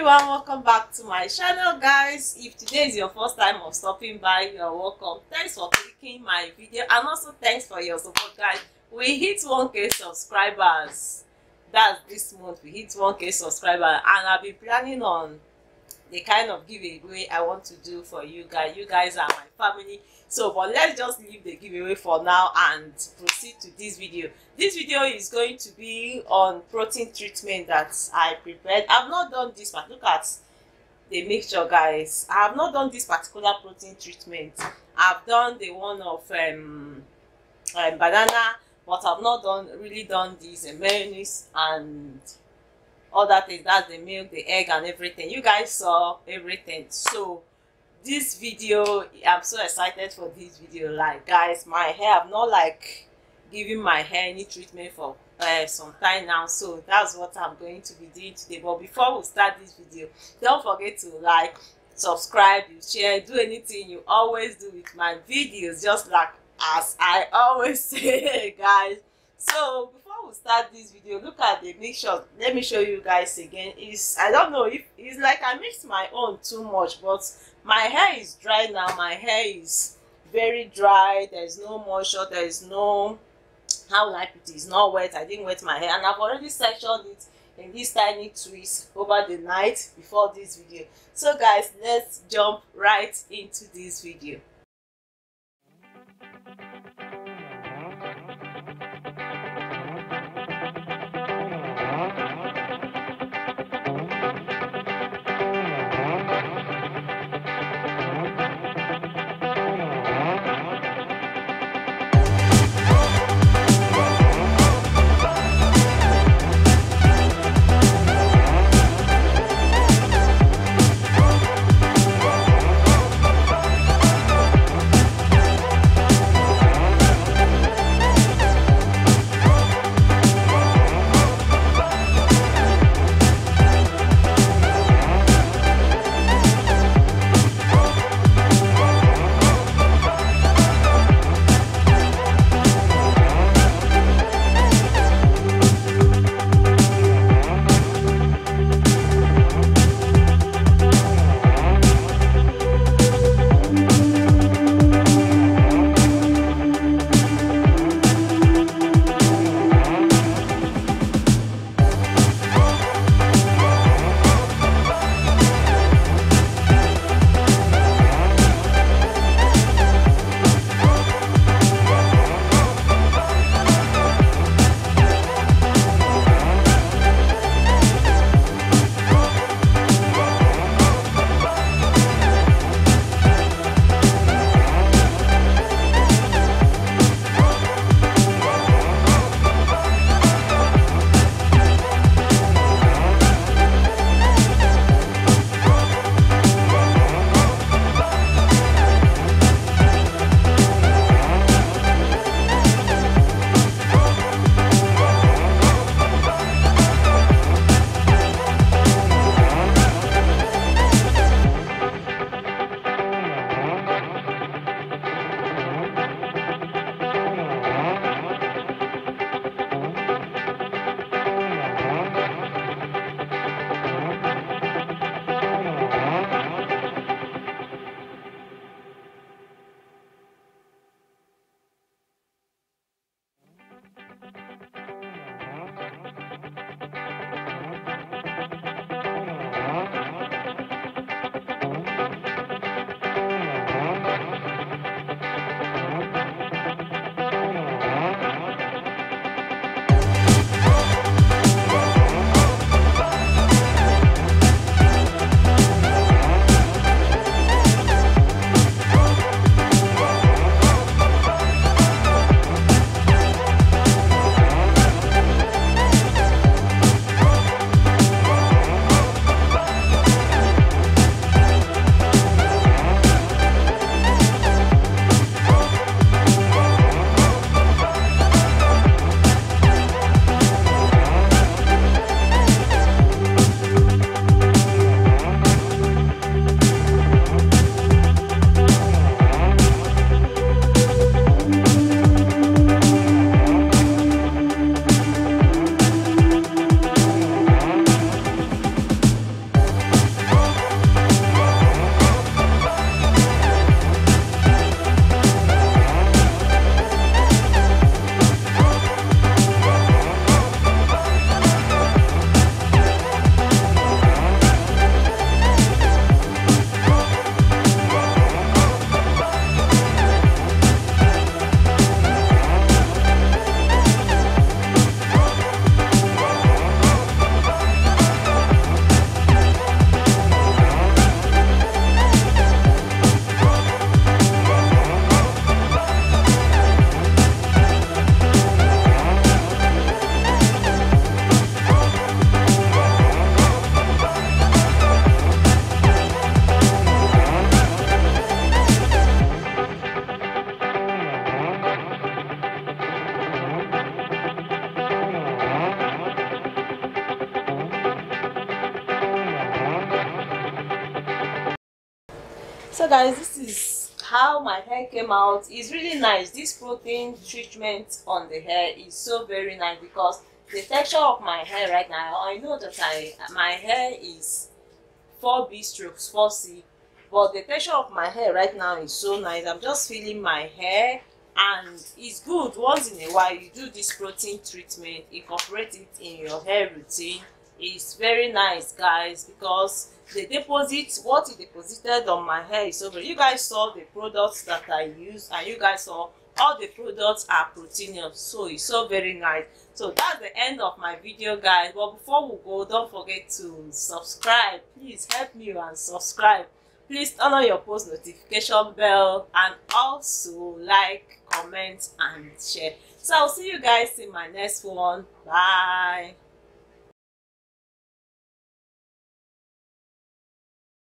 everyone, welcome back to my channel, guys. If today is your first time of stopping by, you're welcome. Thanks for clicking my video, and also thanks for your support, guys. We hit 1k subscribers. That's this month. We hit 1k subscribers, and I'll be planning on the kind of giveaway I want to do for you guys. You guys are my family. So, but let's just leave the giveaway for now and proceed to this video. This video is going to be on protein treatment that I prepared. I've not done this, but look at the mixture, guys. I have not done this particular protein treatment. I've done the one of banana, but I've not really done this mayonnaise and other things. That's the milk, the egg, and everything. You guys saw everything. So this video, I'm so excited for this video. Like, guys, my hair, I'm not like giving my hair any treatment for some time now, so that's what I'm going to be doing today. But before we start this video, don't forget to like, subscribe, share, do anything you always do with my videos, just like as I always say, guys. So before we start this video, look at the mixture. Let me show you guys again. I don't know if it's like I mixed my own too much, but my hair is dry now. My hair is very dry. There's no moisture. There is no, how like it is not wet. I didn't wet my hair, and I've already sectioned it in this tiny twist over the night before this video. So guys, let's jump right into this video. So guys, this is how my hair came out. It's really nice. This protein treatment on the hair is so very nice because the texture of my hair right now, I know that my hair is 4B strokes 4C, but the texture of my hair right now is so nice. I'm just feeling my hair, and it's good once in a while you do this protein treatment, incorporate it in your hair routine. It's very nice, guys, because the deposit, what it deposited on my hair is over. You guys saw the products that I use, and you guys saw all the products are proteinous, so it's so very nice. So that's the end of my video, guys. But before we go, don't forget to subscribe. Please help me and subscribe. Please turn on your post notification bell, and also like, comment and share. So I'll see you guys in my next one. Bye.